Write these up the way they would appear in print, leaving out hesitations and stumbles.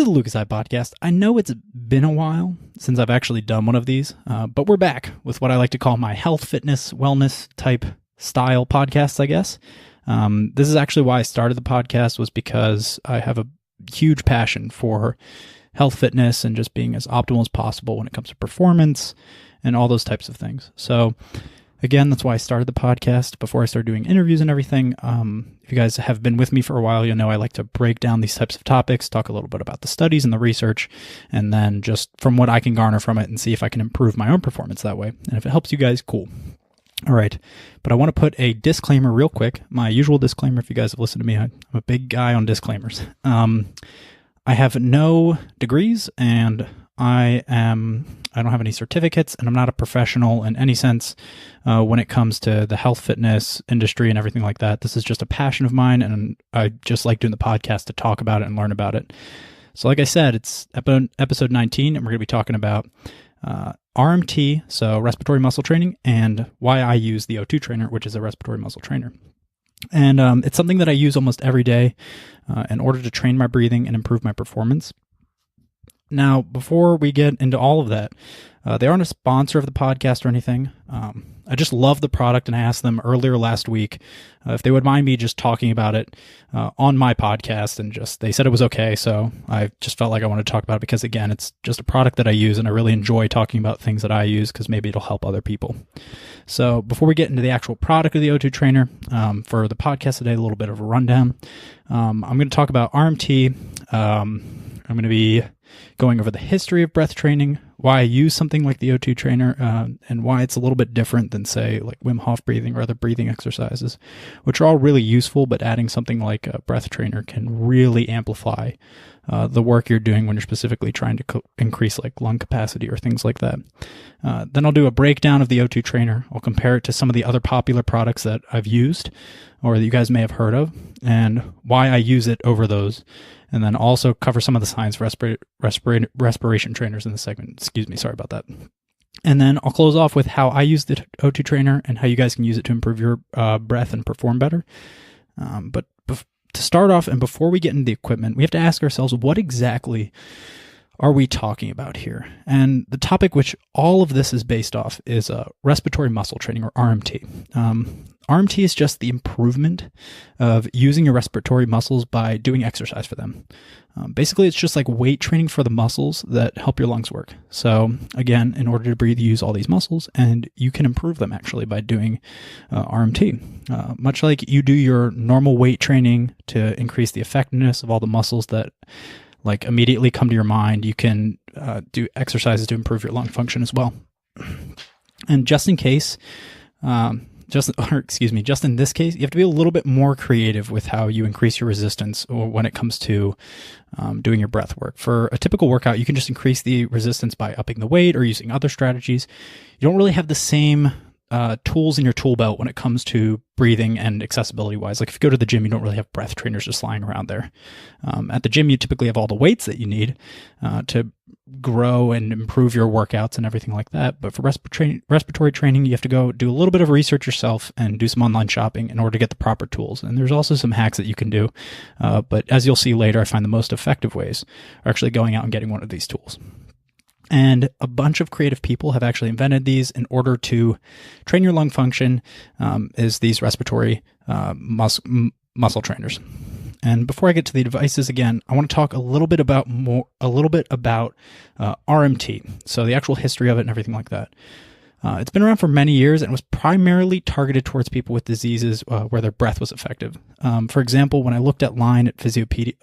to the Lucas Eye Podcast. I know it's been a while since I've actually done one of these, but we're back with what I like to call my health, fitness, wellness type style podcasts, I guess. This is actually why I started the podcast, was because I have a huge passion for health, fitness, and just being as optimal as possible when it comes to performance and all those types of things. So again, that's why I started the podcast before I started doing interviews and everything. If you guys have been with me for a while, you'll know I like to break down these types of topics, talk a little bit about the studies and the research, and then just from what I can garner from it and see if I can improve my own performance that way. And if it helps you guys, cool. All right. But I want to put a disclaimer real quick. My usual disclaimer, if you guys have listened to me, I'm a big guy on disclaimers. I have no degrees, and I don't have any certificates, and I'm not a professional in any sense when it comes to the health fitness industry and everything like that. This is just a passion of mine, and I just like doing the podcast to talk about it and learn about it. So like I said, it's episode 19, and we're going to be talking about RMT, so respiratory muscle training, and why I use the O2 trainer, which is a respiratory muscle trainer. And it's something that I use almost every day in order to train my breathing and improve my performance. Now, before we get into all of that, they aren't a sponsor of the podcast or anything. I just love the product, and I asked them earlier last week if they would mind me just talking about it on my podcast, and they said it was okay, so I just felt like I wanted to talk about it because, again, it's just a product that I use, and I really enjoy talking about things that I use because maybe it'll help other people. So before we get into the actual product of the O2 trainer, for the podcast today, a little bit of a rundown. I'm going to talk about RMT. I'm going to be going over the history of breath training, why I use something like the O2 trainer, and why it's a little bit different than, say, like Wim Hof breathing or other breathing exercises, which are all really useful, but adding something like a breath trainer can really amplify the work you're doing when you're specifically trying to increase like lung capacity or things like that. Then I'll do a breakdown of the O2 trainer. I'll compare it to some of the other popular products that I've used or that you guys may have heard of, and why I use it over those. And then also cover some of the science for respiration trainers in the segment. Excuse me, sorry about that. And then I'll close off with how I use the O2 trainer and how you guys can use it to improve your breath and perform better. But to start off, and before we get into the equipment, we have to ask ourselves, what exactly are we talking about here? And the topic which all of this is based off is respiratory muscle training, or RMT. RMT is just the improvement of using your respiratory muscles by doing exercise for them. Basically, it's just like weight training for the muscles that help your lungs work. So again, in order to breathe, you use all these muscles, and you can improve them actually by doing RMT. Much like you do your normal weight training to increase the effectiveness of all the muscles that like immediately come to your mind, you can do exercises to improve your lung function as well. And just in case, just in this case, you have to be a little bit more creative with how you increase your resistance or when it comes to doing your breath work. For a typical workout, you can just increase the resistance by upping the weight or using other strategies. You don't really have the same tools in your tool belt when it comes to breathing and accessibility wise. Like if you go to the gym, you don't really have breath trainers just lying around there. At the gym, you typically have all the weights that you need to grow and improve your workouts and everything like that. But for respiratory training, you have to go do a little bit of research yourself and do some online shopping in order to get the proper tools. And there's also some hacks that you can do. But as you'll see later, I find the most effective ways are actually going out and getting one of these tools. And a bunch of creative people have actually invented these in order to train your lung function, is these respiratory muscle trainers. And before I get to the devices again, I want to talk a little bit about RMT, so the actual history of it and everything like that. It's been around for many years and was primarily targeted towards people with diseases where their breath was effective. For example, when I looked online at Physiopedia,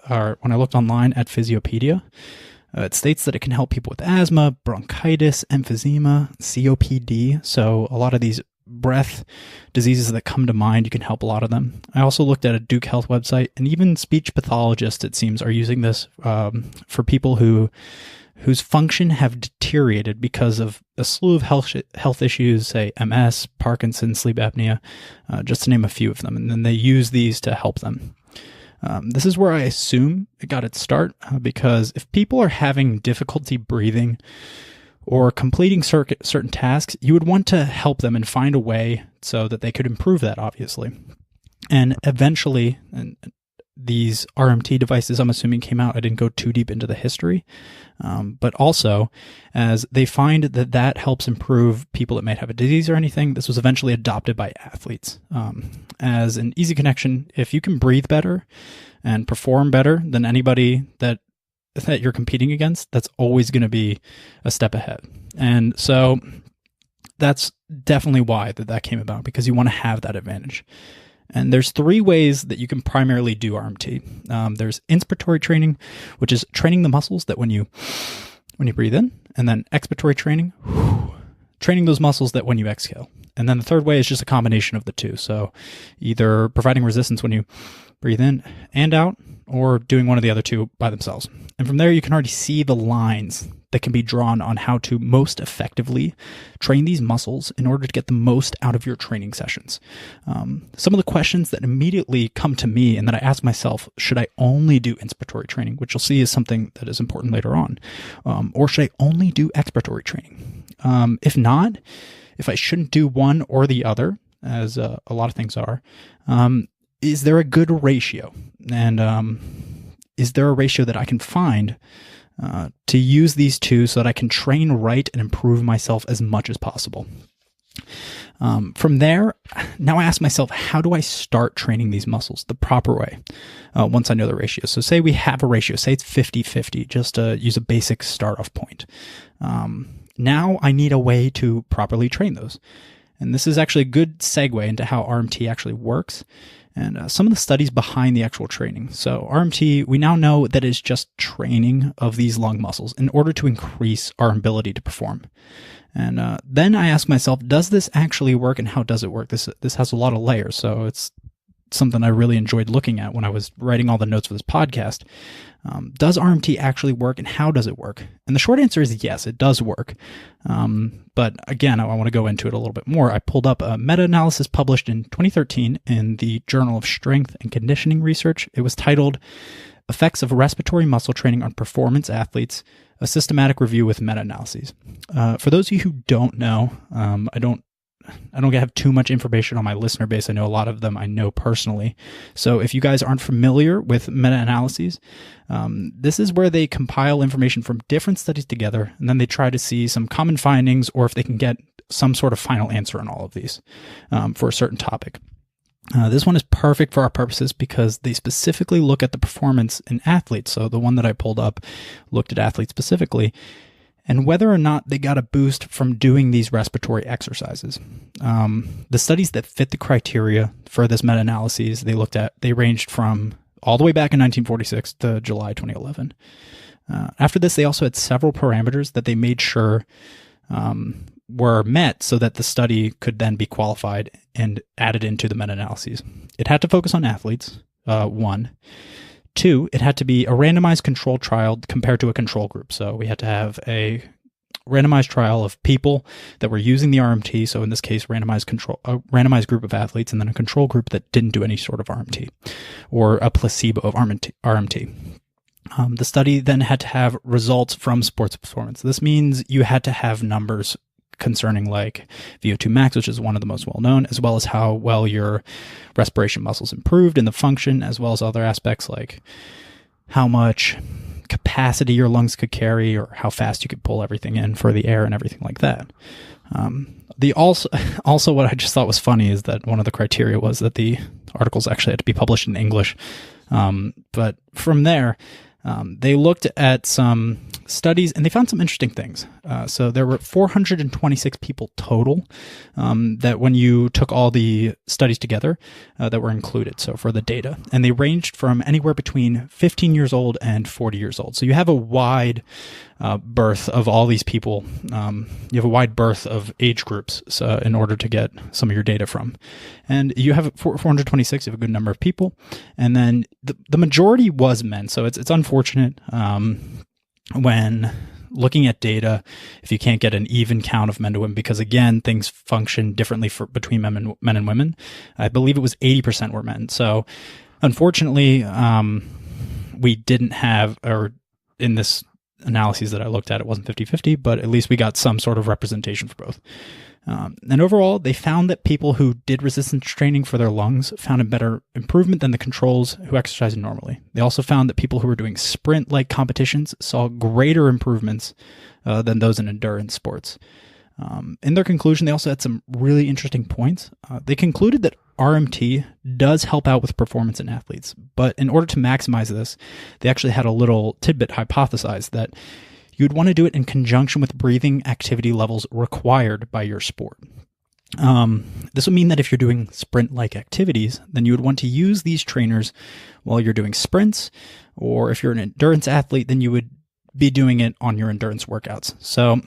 it states that it can help people with asthma, bronchitis, emphysema, COPD. So a lot of these breath diseases that come to mind, you can help a lot of them. I also looked at a Duke Health website, and even speech pathologists, it seems, are using this for people whose function have deteriorated because of a slew of health issues, say MS, Parkinson's, sleep apnea, just to name a few of them. And then they use these to help them. This is where I assume it got its start, because if people are having difficulty breathing or completing certain tasks, you would want to help them and find a way so that they could improve that, obviously. And eventually, these RMT devices, I'm assuming, came out. I didn't go too deep into the history. But also, as they find that that helps improve people that might have a disease or anything, this was eventually adopted by athletes as an easy connection. If you can breathe better and perform better than anybody that you're competing against, that's always going to be a step ahead. And so that's definitely why that came about, because you want to have that advantage. And there's 3 ways that you can primarily do RMT. There's inspiratory training, which is training the muscles that when you breathe in, and then expiratory training, training those muscles that when you exhale. And then the third way is just a combination of the two. So either providing resistance when you breathe in and out, or doing one of the other two by themselves. And from there, you can already see the lines that can be drawn on how to most effectively train these muscles in order to get the most out of your training sessions. Some of the questions that immediately come to me and that I ask myself, should I only do inspiratory training, which you'll see is something that is important later on, or should I only do expiratory training? If not, if I shouldn't do one or the other, as a lot of things are, is there a good ratio? And is there a ratio that I can find to use these two so that I can train right and improve myself as much as possible? From there, now I ask myself, how do I start training these muscles the proper way once I know the ratio? So say we have a ratio, say it's 50-50, just to use a basic start-off point. Now I need a way to properly train those. And this is actually a good segue into how RMT actually works and some of the studies behind the actual training. So RMT, we now know that it's just training of these lung muscles in order to increase our ability to perform. And then I ask myself, does this actually work, and how does it work? This has a lot of layers, so it's something I really enjoyed looking at when I was writing all the notes for this podcast. Does RMT actually work, and how does it work? And the short answer is yes, it does work. But again, I want to go into it a little bit more. I pulled up a meta-analysis published in 2013 in the Journal of Strength and Conditioning Research. It was titled Effects of Respiratory Muscle Training on Performance Athletes, a Systematic Review with Meta-Analyses. For those of you who don't know, I don't have too much information on my listener base. I know a lot of them I know personally. So if you guys aren't familiar with meta-analyses, this is where they compile information from different studies together, and then they try to see some common findings or if they can get some sort of final answer on all of these for a certain topic. This one is perfect for our purposes because they specifically look at the performance in athletes. So the one that I pulled up looked at athletes specifically, and whether or not they got a boost from doing these respiratory exercises. The studies that fit the criteria for this meta-analysis they ranged from all the way back in 1946 to July 2011. After this, they also had several parameters that they made sure were met so that the study could then be qualified and added into the meta-analyses. It had to focus on athletes, 1. 2, it had to be a randomized controlled trial compared to a control group. So we had to have a randomized trial of people that were using the RMT. So in this case, a randomized group of athletes, and then a control group that didn't do any sort of RMT or a placebo of RMT. The study then had to have results from sports performance. This means you had to have numbers concerning like VO2 max, which is one of the most well-known, as well as how well your respiration muscles improved and the function, as well as other aspects like how much capacity your lungs could carry or how fast you could pull everything in for the air and everything like that. Also what I just thought was funny is that one of the criteria was that the articles actually had to be published in English. But from there, they looked at some studies and they found some interesting things. So there were 426 people total that when you took all the studies together that were included, so for the data. And they ranged from anywhere between 15 years old and 40 years old. So you have a wide berth of all these people. You have a wide berth of age groups in order to get some of your data from. And you have 426, you have a good number of people. And then the majority was men. So it's unfortunate when looking at data, if you can't get an even count of men to women, because again, things function differently between men and women. I believe it was 80% were men. So unfortunately, we didn't have, or in this analyses that I looked at, it wasn't 50-50, but at least we got some sort of representation for both. And overall, they found that people who did resistance training for their lungs found a better improvement than the controls who exercised normally. They also found that people who were doing sprint-like competitions saw greater improvements than those in endurance sports. In their conclusion, they also had some really interesting points. They concluded that RMT does help out with performance in athletes, but in order to maximize this, they actually had a little tidbit hypothesized that you'd want to do it in conjunction with breathing activity levels required by your sport. This would mean that if you're doing sprint-like activities, then you would want to use these trainers while you're doing sprints, or if you're an endurance athlete, then you would be doing it on your endurance workouts. So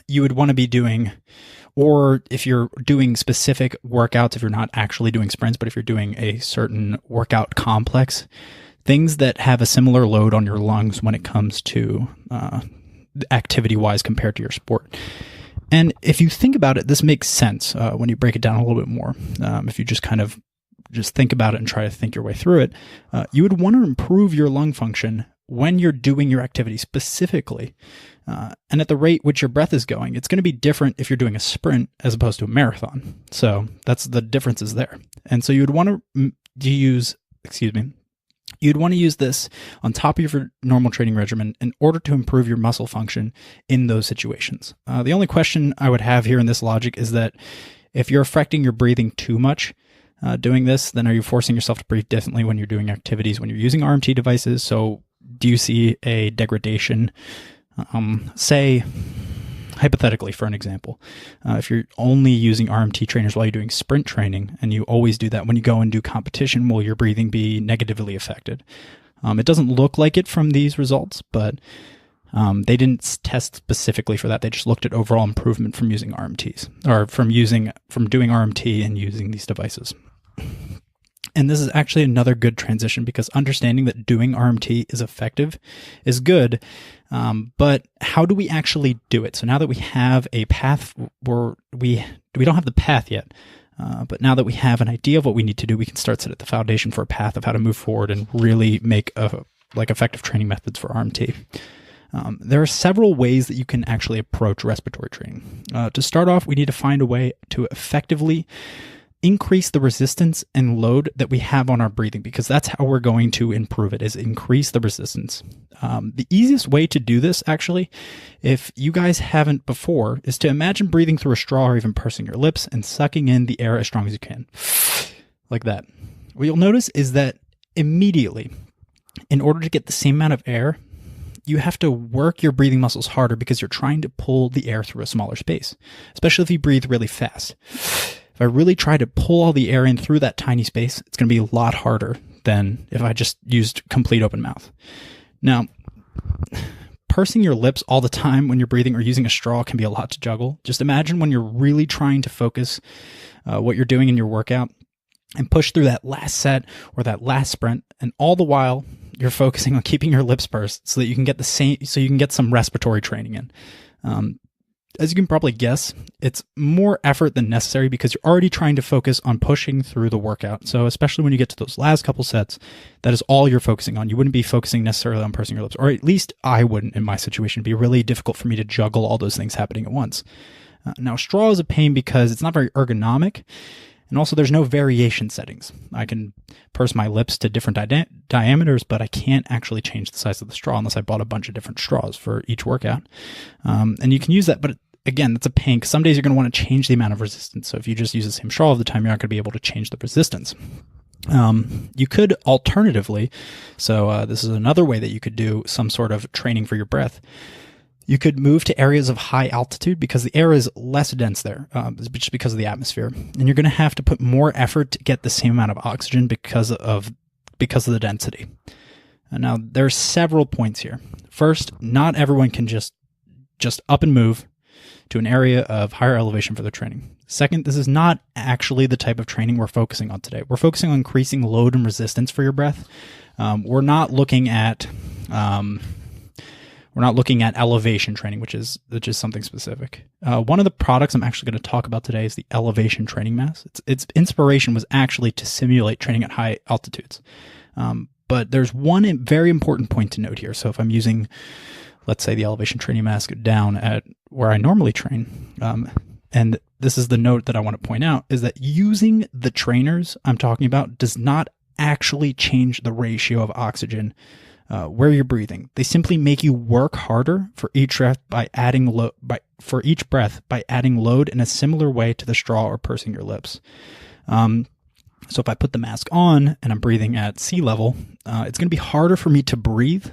you would want to be doing, or if you're doing specific workouts, if you're not actually doing sprints, but if you're doing a certain workout complex, things that have a similar load on your lungs when it comes to activity-wise compared to your sport. And if you think about it, this makes sense when you break it down a little bit more. If you just kind of just think about it and try to think your way through it, you would want to improve your lung function when you're doing your activity specifically. And at the rate which your breath is going, it's going to be different if you're doing a sprint as opposed to a marathon. So that's the differences there. And so you would want to use, you'd want to use this on top of your normal training regimen in order to improve your muscle function in those situations. The only question I would have here in this logic is that if you're affecting your breathing too much doing this, then are you forcing yourself to breathe differently when you're doing activities, when you're using RMT devices? So do you see a degradation? Say, hypothetically, for an example, if you're only using RMT trainers while you're doing sprint training, and you always do that when you go and do competition, will your breathing be negatively affected? It doesn't look like it from these results, but they didn't test specifically for that. They just looked at overall improvement from using RMTs, or from doing RMT and using these devices. And this is actually another good transition, because understanding that doing RMT is effective is good, but how do we actually do it? So now that we have a path, we don't have the path yet, but now that we have an idea of what we need to do, we can start set at the foundation for a path of how to move forward and really make effective training methods for RMT. There are several ways that you can actually approach respiratory training. To start off, we need to find a way to effectively increase the resistance and load that we have on our breathing, because that's how we're going to improve it, is increase the resistance. The easiest way to do this, actually, if you guys haven't before, is to imagine breathing through a straw or even pursing your lips and sucking in the air as strong as you can. Like that. What you'll notice is that immediately, in order to get the same amount of air, you have to work your breathing muscles harder because you're trying to pull the air through a smaller space, especially if you breathe really fast. If I really try to pull all the air in through that tiny space, it's going to be a lot harder than if I just used complete open mouth. Now, pursing your lips all the time when you're breathing or using a straw can be a lot to juggle. Just imagine when you're really trying to focus what you're doing in your workout and push through that last set or that last sprint, and all the while you're focusing on keeping your lips pursed so that you can get some respiratory training in. As you can probably guess, it's more effort than necessary because you're already trying to focus on pushing through the workout. So especially when you get to those last couple sets, that is all you're focusing on. You wouldn't be focusing necessarily on pursing your lips, or at least I wouldn't in my situation. It'd be really difficult for me to juggle all those things happening at once. Now, straw is a pain because it's not very ergonomic, and also there's no variation settings. I can purse my lips to different diameters, but I can't actually change the size of the straw unless I bought a bunch of different straws for each workout. And you can use that, but again, that's a pain because some days you're going to want to change the amount of resistance. So if you just use the same straw all the time, you're not going to be able to change the resistance. You could alternatively, so this is another way that you could do some sort of training for your breath. You could move to areas of high altitude because the air is less dense there, just because of the atmosphere. And you're going to have to put more effort to get the same amount of oxygen because of the density. Now, there are several points here. First, not everyone can just up and move to an area of higher elevation for their training. Second, this is not actually the type of training we're focusing on today. We're focusing on increasing load and resistance for your breath. We're not looking at elevation training, which is something specific. One of the products I'm actually going to talk about today is the elevation training mask. Its inspiration was actually to simulate training at high altitudes. But there's one very important point to note here. So if I'm using, let's say the elevation training mask down at where I normally train. And this is the note that I want to point out, is that using the trainers I'm talking about does not actually change the ratio of oxygen where you're breathing. They simply make you work harder for each breath by adding load in a similar way to the straw or pursing your lips. So if I put the mask on and I'm breathing at sea level, it's going to be harder for me to breathe,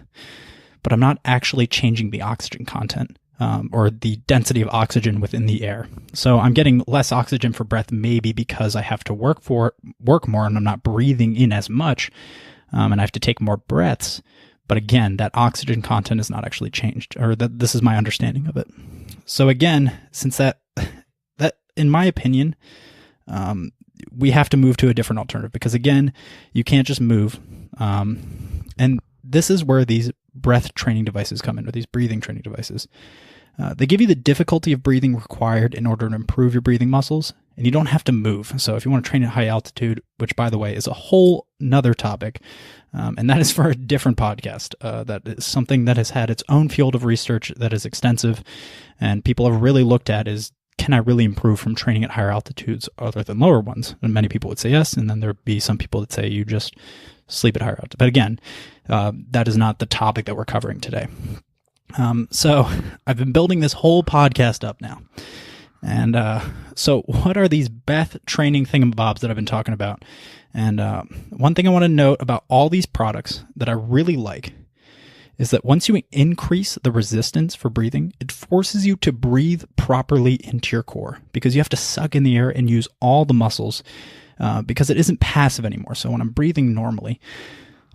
but I'm not actually changing the oxygen content or the density of oxygen within the air. So I'm getting less oxygen for breath, maybe because I have to work more and I'm not breathing in as much, and I have to take more breaths. But again, that oxygen content is not actually changed, or this is my understanding of it. So again, since that in my opinion, we have to move to a different alternative, because again, you can't just move. And this is where these breath training devices come in, or these breathing training devices. They give you the difficulty of breathing required in order to improve your breathing muscles, and you don't have to move. So if you want to train at high altitude, which by the way is a whole nother topic, and that is for a different podcast, that is something that has had its own field of research that is extensive, and people have really looked at is, can I really improve from training at higher altitudes other than lower ones? And many people would say yes, and then there'd be some people that say you just sleep at higher altitude. But again, that is not the topic that we're covering today. So I've been building this whole podcast up now. And so what are these breath training thingamabobs that I've been talking about? And one thing I want to note about all these products that I really like is that once you increase the resistance for breathing, it forces you to breathe properly into your core, because you have to suck in the air and use all the muscles, because it isn't passive anymore. So when I'm breathing normally,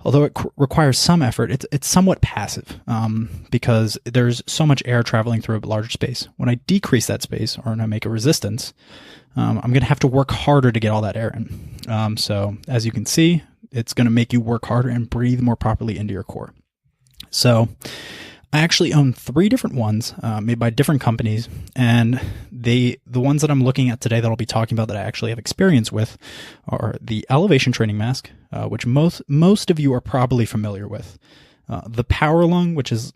although it requires some effort, it's somewhat passive, because there's so much air traveling through a larger space. When I decrease that space, or when I make a resistance, I'm going to have to work harder to get all that air in. So as you can see, it's going to make you work harder and breathe more properly into your core. So I actually own 3 different ones made by different companies, and the ones that I'm looking at today that I'll be talking about that I actually have experience with are the elevation training mask, which most of you are probably familiar with, the Power Lung, which is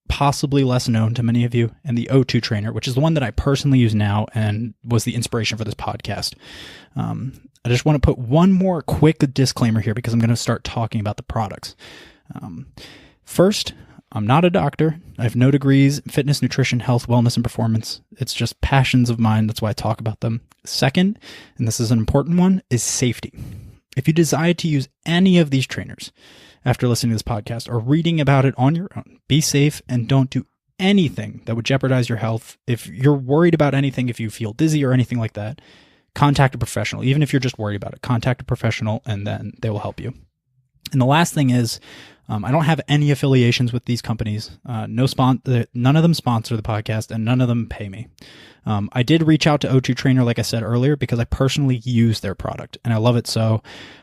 possibly less known to many of you, and the O2 trainer, which is the one that I personally use now and was the inspiration for this podcast. I just want to put one more quick disclaimer here, because I'm going to start talking about the products. First, I'm not a doctor. I have no degrees in fitness, nutrition, health, wellness, and performance. It's just passions of mine. That's why I talk about them. Second, and this is an important one, is safety. If you decide to use any of these trainers after listening to this podcast or reading about it on your own, be safe and don't do anything that would jeopardize your health. If you're worried about anything, if you feel dizzy or anything like that, contact a professional. Even if you're just worried about it, contact a professional and then they will help you. And the last thing is, I don't have any affiliations with these companies. None of them sponsor the podcast, and none of them pay me. I did reach out to O2 Trainer, like I said earlier, because I personally use their product and I love it. So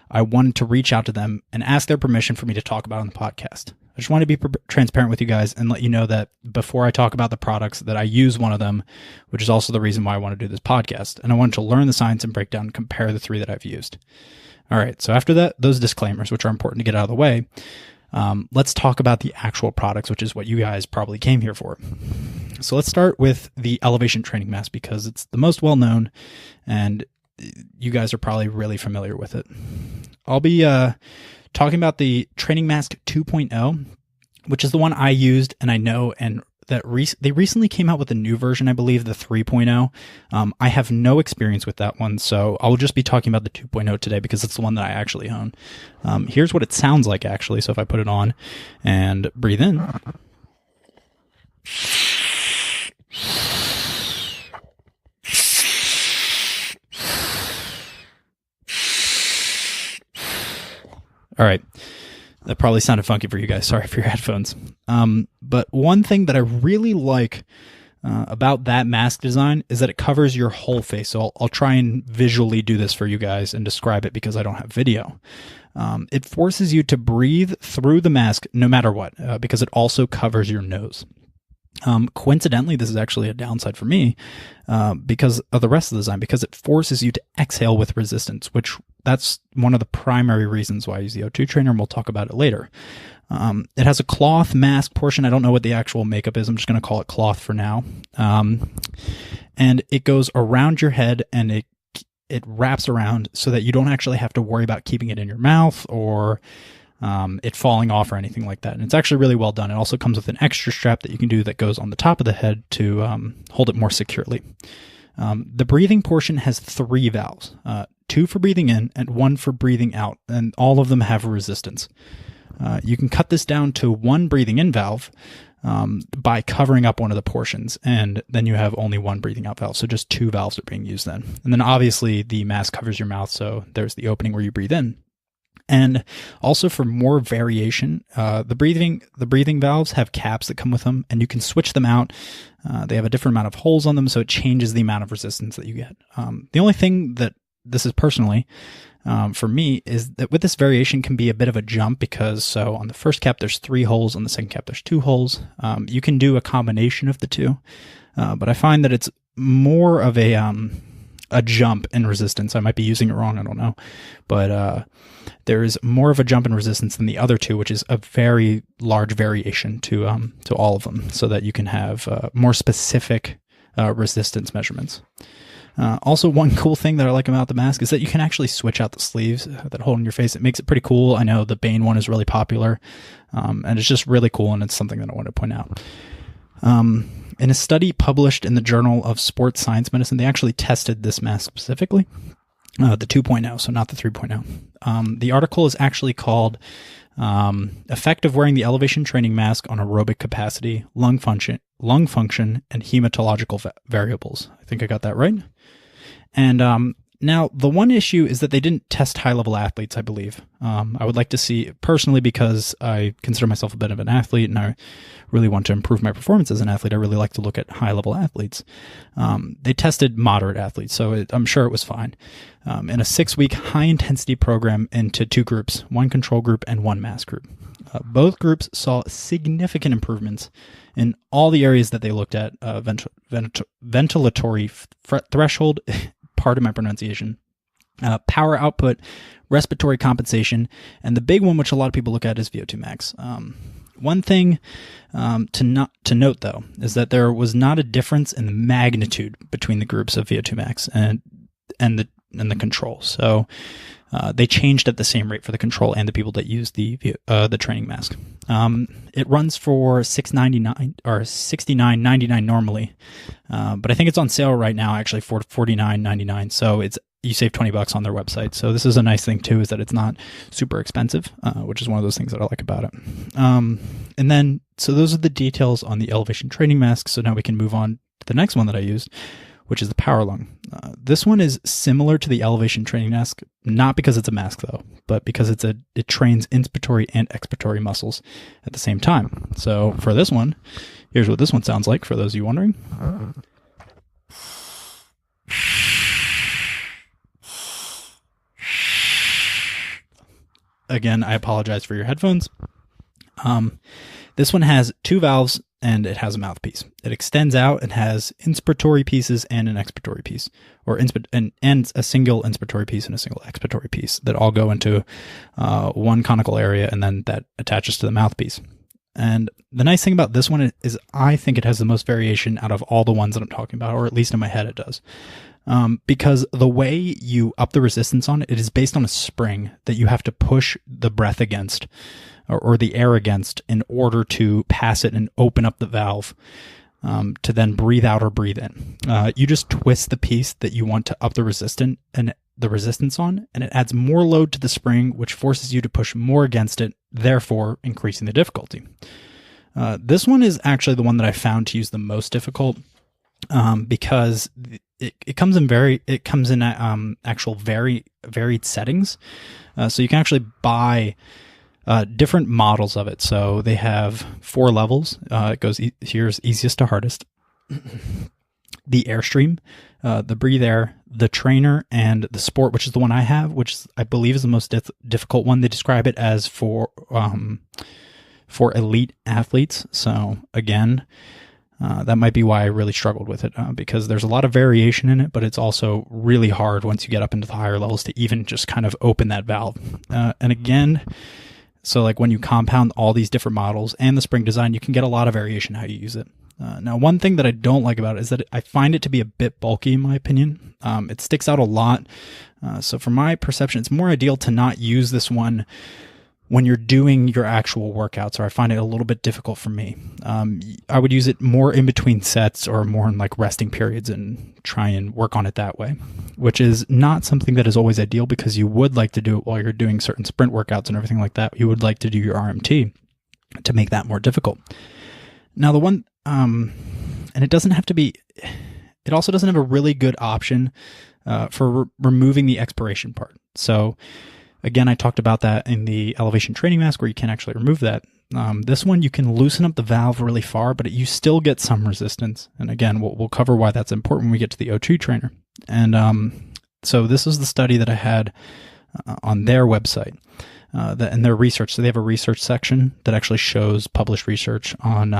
I wanted to reach out to them and ask their permission for me to talk about it on the podcast. I just want to be transparent with you guys and let you know that before I talk about the products, that I use one of them, which is also the reason why I want to do this podcast. And I wanted to learn the science and break down and compare the 3 that I've used. All right. So after that, those disclaimers, which are important to get out of the way, let's talk about the actual products, which is what you guys probably came here for. So let's start with the elevation training mask, because it's the most well-known and you guys are probably really familiar with it. I'll be talking about the Training Mask 2.0, which is the one I used and I know, and that they recently came out with a new version, I believe, the 3.0. I have no experience with that one, so I'll just be talking about the 2.0 today because it's the one that I actually own. Here's what it sounds like, actually. So if I put it on and breathe in. All right. That probably sounded funky for you guys. Sorry for your headphones. But one thing that I really like about that mask design is that it covers your whole face. So I'll try and visually do this for you guys and describe it because I don't have video. It forces you to breathe through the mask no matter what, because it also covers your nose. Coincidentally, this is actually a downside for me because of the rest of the design, because it forces you to exhale with resistance, which that's one of the primary reasons why I use the O2 trainer, and we'll talk about it later. It has a cloth mask portion. I don't know what the actual makeup is. I'm just going to call it cloth for now. And it goes around your head, and it wraps around so that you don't actually have to worry about keeping it in your mouth or it falling off or anything like that. And it's actually really well done. It also comes with an extra strap that you can do that goes on the top of the head to hold it more securely. The breathing portion has 3 valves, 2 for breathing in and 1 for breathing out, and all of them have resistance. You can cut this down to 1 breathing in valve by covering up one of the portions, and then you have only 1 breathing out valve. So just 2 valves are being used then. And then obviously the mask covers your mouth, so there's the opening where you breathe in. And also for more variation, the breathing valves have caps that come with them, and you can switch them out. They have a different amount of holes on them, so it changes the amount of resistance that you get. The only thing that this is personally for me is that with this variation can be a bit of a jump, because so on the first cap there's 3 holes, on the second cap there's 2 holes. You can do a combination of the two, but I find that it's more of a jump in resistance. I might be using it wrong, I don't know, but there is more of a jump in resistance than the other two, which is a very large variation to all of them, so that you can have more specific resistance measurements. Also, one cool thing that I like about the mask is that you can actually switch out the sleeves that hold in your face. It makes it pretty cool. I know the Bane one is really popular, and it's just really cool, and it's something that I want to point out. In a study published in the Journal of Sports Science Medicine, they actually tested this mask specifically, the 2.0, so not the 3.0. The article is actually called Effect of Wearing the Elevation Training Mask on Aerobic Capacity, Lung Function, and Hematological Variables. I think I got that right. And now, the one issue is that they didn't test high-level athletes, I believe. I would like to see, personally, because I consider myself a bit of an athlete and I really want to improve my performance as an athlete, I really like to look at high-level athletes. They tested moderate athletes, so I'm sure it was fine. In a 6-week high-intensity program into 2 groups, 1 control group and 1 mass group. Both groups saw significant improvements in all the areas that they looked at, ventilatory threshold, pardon my pronunciation, power output, respiratory compensation, and the big one, which a lot of people look at, is VO2 max. One thing to note, though, is that there was not a difference in the magnitude between the groups of VO2 max and the control. So they changed at the same rate for the control and the people that use the training mask. It runs for $6.99 or $69.99 normally, but I think it's on sale right now actually for $49.99. So you save $20 on their website. So this is a nice thing too, is that it's not super expensive, which is one of those things that I like about it. And then, so those are the details on the elevation training mask. So now we can move on to the next one that I used, which is the Power Lung. This one is similar to the elevation training mask, not because it's a mask though, but because it trains inspiratory and expiratory muscles at the same time. So for this one, here's what this one sounds like for those of you wondering. Again, I apologize for your headphones. This one has 2 valves and it has a mouthpiece. It extends out and has inspiratory pieces and an expiratory piece, or and a single inspiratory piece and a single expiratory piece that all go into one conical area, and then that attaches to the mouthpiece. And the nice thing about this one is I think it has the most variation out of all the ones that I'm talking about, or at least in my head it does. Because the way you up the resistance on it is based on a spring that you have to push the breath against, or the air against, in order to pass it and open up the valve to then breathe out or breathe in. You just twist the piece that you want to up the resistance on, and it adds more load to the spring, which forces you to push more against it, therefore increasing the difficulty. This one is actually the one that I found to use the most difficult, because it comes in actual varied settings. So you can actually buy different models of it. So they have 4 levels. It goes here's easiest to hardest. The Airstream, the Breathe Air, the Trainer, and the Sport, which is the one I have, which I believe is the most difficult one. They describe it as for elite athletes. So again, That might be why I really struggled with it, because there's a lot of variation in it, but it's also really hard once you get up into the higher levels to even just kind of open that valve. And again, so like when you compound all these different models and the spring design, you can get a lot of variation how you use it. Now, one thing that I don't like about it is that I find it to be a bit bulky, in my opinion. It sticks out a lot. So from my perception, it's more ideal to not use this one when you're doing your actual workouts, or I find it a little bit difficult for me. I would use it more in between sets or more in like resting periods and try and work on it that way, which is not something that is always ideal, because you would like to do it while you're doing certain sprint workouts and everything like that. You would like to do your RMT to make that more difficult. Now, the one, and it doesn't have to be, it also doesn't have a really good option for removing the expiration part. So again, I talked about that in the elevation training mask, where you can actually remove that. This one, you can loosen up the valve really far, but you still get some resistance. And again, we'll cover why that's important when we get to the O2 trainer. And so this is the study that I had on their website and their research. So they have a research section that actually shows published research on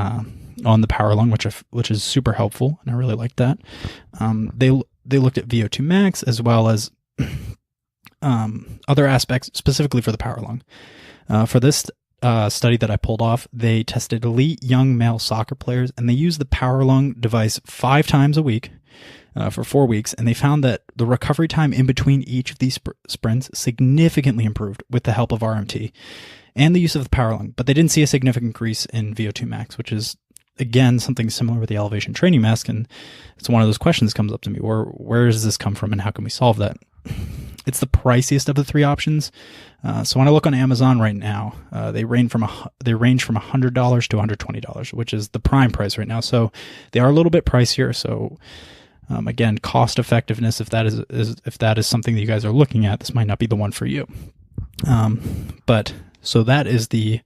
the power lung, which is super helpful, and I really like that. They looked at VO2 max as well as other aspects specifically for the power lung. For this study that I pulled off, they tested elite young male soccer players, and they used the power lung device 5 times a week for 4 weeks, and they found that the recovery time in between each of these sprints significantly improved with the help of RMT and the use of the power lung. But they didn't see a significant increase in VO2 max, which is, again, something similar with the elevation training mask. And it's one of those questions that comes up to me: where does this come from, and how can we solve that? It's the priciest of the 3 options. So when I look on Amazon right now, they range from $100 to $120, which is the prime price right now. So they are a little bit pricier. So again, cost effectiveness, if that is something that you guys are looking at, this might not be the one for you. But so that is the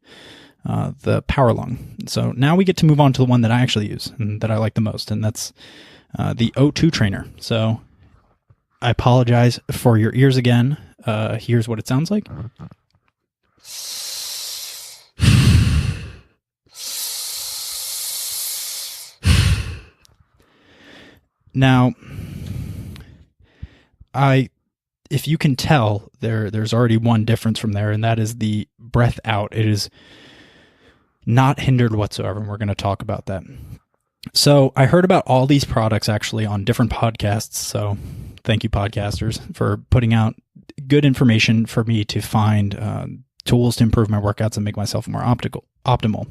power lung. So now we get to move on to the one that I actually use and that I like the most, and that's the O2 trainer. So I apologize for your ears again. Here's what it sounds like. Now, if you can tell, there's already one difference from there, and that is the breath out. It is not hindered whatsoever, and we're going to talk about that. So I heard about all these products actually on different podcasts, so thank you, podcasters, for putting out good information for me to find tools to improve my workouts and make myself more optimal.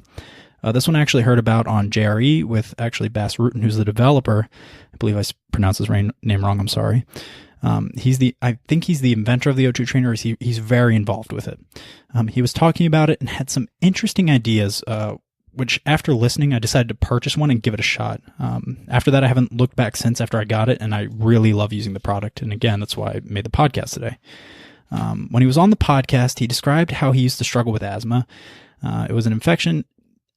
This one I actually heard about on JRE with actually Bas Rutten, who's the developer. I believe I pronounced his name wrong. I'm sorry. I think he's the inventor of the O2 trainer. He's very involved with it. He was talking about it and had some interesting ideas, which after listening, I decided to purchase one and give it a shot. After that, I haven't looked back since after I got it, and I really love using the product. And again, that's why I made the podcast today. When he was on the podcast, he described how he used to struggle with asthma. It was an infection,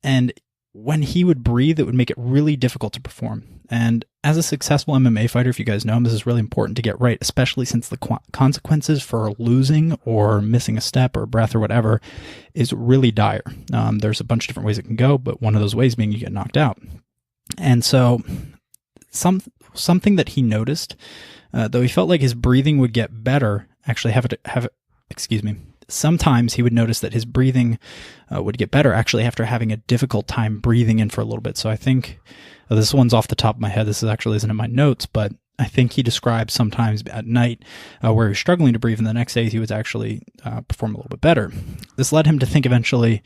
and when he would breathe, it would make it really difficult to perform. And as a successful MMA fighter, if you guys know him, this is really important to get right, especially since the consequences for losing or missing a step or breath or whatever is really dire. There's a bunch of different ways it can go, but one of those ways being you get knocked out. And so something that he noticed, though he felt like his breathing would get better, sometimes he would notice that his breathing would get better actually after having a difficult time breathing in for a little bit. So I think this one's off the top of my head. This actually isn't in my notes, but I think he described sometimes at night where he was struggling to breathe, and the next day he would actually perform a little bit better. This led him to think eventually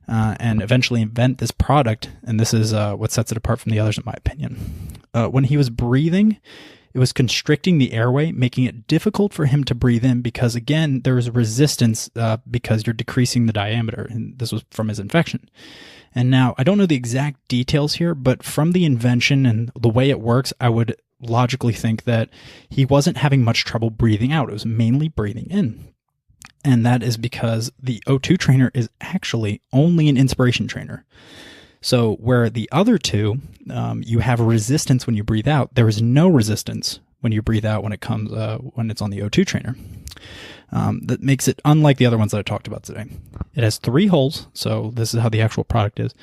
invent this product, and this is what sets it apart from the others in my opinion. When he was breathing, it was constricting the airway, making it difficult for him to breathe in because, again, there was resistance because you're decreasing the diameter, and this was from his infection. And now, I don't know the exact details here, but from the invention and the way it works, I would logically think that he wasn't having much trouble breathing out. It was mainly breathing in. And that is because the O2 trainer is actually only an inspiration trainer. So where the other two, you have resistance when you breathe out, there is no resistance when you breathe out when it comes when it's on the O2 trainer. That makes it unlike the other ones that I talked about today. It has 3 holes, so this is how the actual product is.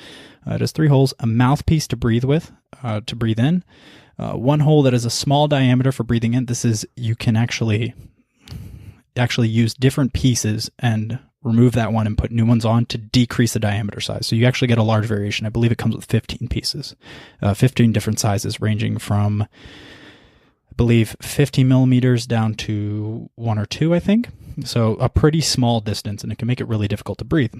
It has 3 holes, a mouthpiece to breathe with, to breathe in, 1 hole that is a small diameter for breathing in. This is, you can actually use different pieces and remove that one and put new ones on to decrease the diameter size. So you actually get a large variation. I believe it comes with 15 pieces, 15 different sizes ranging from, I believe, 50 millimeters down to 1 or 2, I think. So a pretty small distance, and it can make it really difficult to breathe.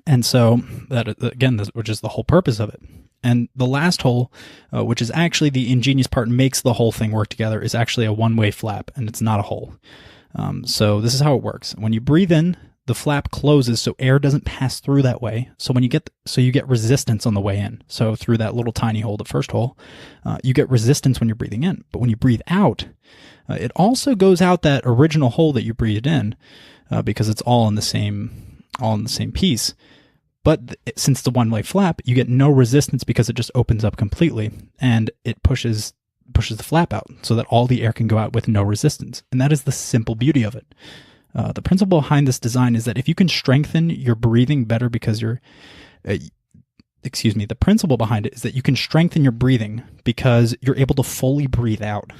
And so that, again, which is the whole purpose of it. And the last hole, which is actually the ingenious part and makes the whole thing work together, is actually a one-way flap, and it's not a hole. So this is how it works. When you breathe in, the flap closes so air doesn't pass through that way. So when you get resistance on the way in. So through that little tiny hole, the first hole, you get resistance when you're breathing in. But when you breathe out, it also goes out that original hole that you breathed in, because it's all in the same piece. But since the one-way flap, you get no resistance because it just opens up completely, and it pushes the flap out so that all the air can go out with no resistance. And that is the simple beauty of it. The principle behind this design is that if you can strengthen your breathing better because the principle behind it is that you can strengthen your breathing because you're able to fully breathe out.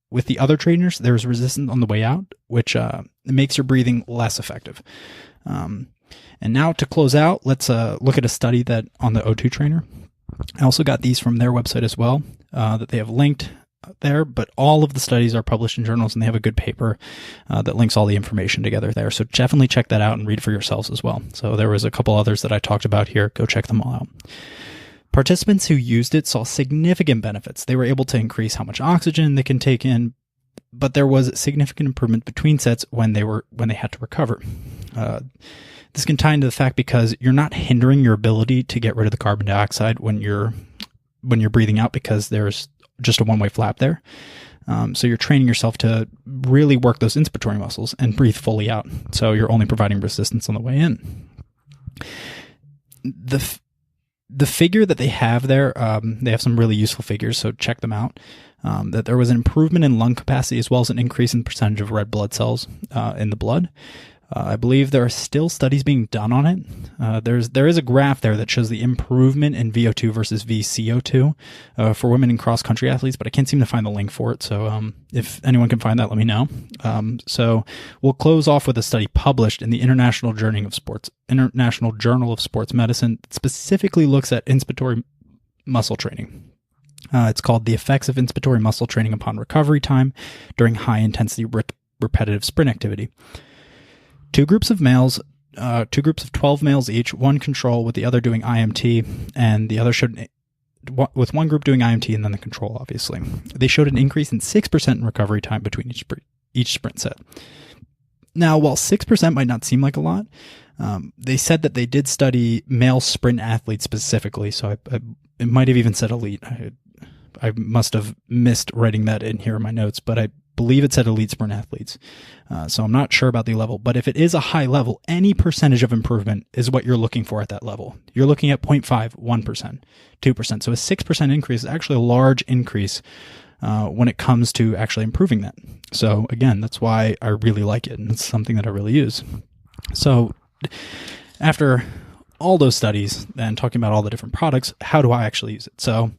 With the other trainers, there's resistance on the way out, which makes your breathing less effective. And now to close out, let's look at a study that on the O2 trainer. I also got these from their website as well, that they have linked there, but all of the studies are published in journals, and they have a good paper that links all the information together there. So definitely check that out and read for yourselves as well. So there was a couple others that I talked about here. Go check them all out. Participants who used it saw significant benefits. They were able to increase how much oxygen they can take in, but there was significant improvement between sets when they had to recover. This can tie into the fact because you're not hindering your ability to get rid of the carbon dioxide when you're breathing out, because there's just a one-way flap there. So you're training yourself to really work those inspiratory muscles and breathe fully out. So you're only providing resistance on the way in. The figure that they have there, they have some really useful figures, so check them out. That there was an improvement in lung capacity as well as an increase in percentage of red blood cells in the blood. I believe there are still studies being done on it. There is a graph there that shows the improvement in VO2 versus VCO2 for women in cross-country athletes, but I can't seem to find the link for it. So if anyone can find that, let me know. So we'll close off with a study published in the International Journal of Sports Medicine that specifically looks at inspiratory muscle training. It's called The Effects of Inspiratory Muscle Training Upon Recovery Time During High-Intensity Repetitive Sprint Activity. Two groups of 12 males each, one control with the other doing IMT, and the other showed, with one group doing IMT and then the control, obviously. They showed an increase in 6% in recovery time between each sprint set. Now, while 6% might not seem like a lot, they said that they did study male sprint athletes specifically, so it might have even said elite. I must have missed writing that in here in my notes, but I believe it said elite sprint athletes. So I'm not sure about the level, but if it is a high level, any percentage of improvement is what you're looking for at that level. You're looking at 0.5, 1%, 2%. So a 6% increase is actually a large increase when it comes to actually improving that. So again, that's why I really like it, and it's something that I really use. So after all those studies and talking about all the different products, how do I actually use it? So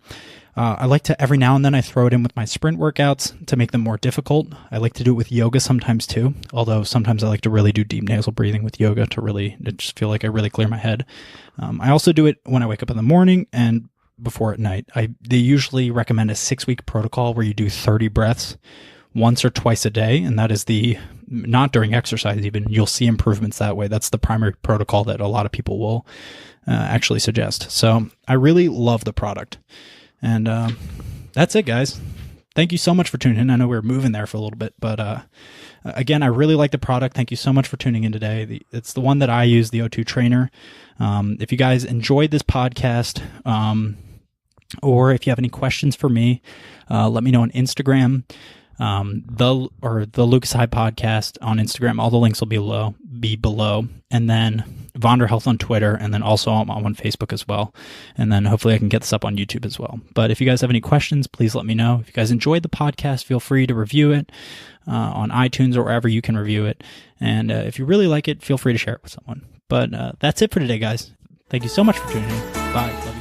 I like to, every now and then I throw it in with my sprint workouts to make them more difficult. I like to do it with yoga sometimes too, although sometimes I like to really do deep nasal breathing with yoga to just feel like I really clear my head. I also do it when I wake up in the morning and before at night. They usually recommend a 6-week protocol where you do 30 breaths once or twice a day, and that is not during exercise even. You'll see improvements that way. That's the primary protocol that a lot of people will actually suggest. So I really love the product. And that's it, guys. Thank you so much for tuning in. I know we were moving there for a little bit, but again, I really like the product. Thank you so much for tuning in today. It's the one that I use, the O2 Trainer. If you guys enjoyed this podcast, or if you have any questions for me, let me know on Instagram. the Lucas High podcast on Instagram. All the links will be below, and then Vonderhealth on Twitter, and then also I'm on Facebook as well. And then hopefully I can get this up on YouTube as well. But if you guys have any questions, please let me know. If you guys enjoyed the podcast, feel free to review it on iTunes or wherever you can review it. And if you really like it, feel free to share it with someone. But that's it for today, guys. Thank you so much for tuning in. Bye.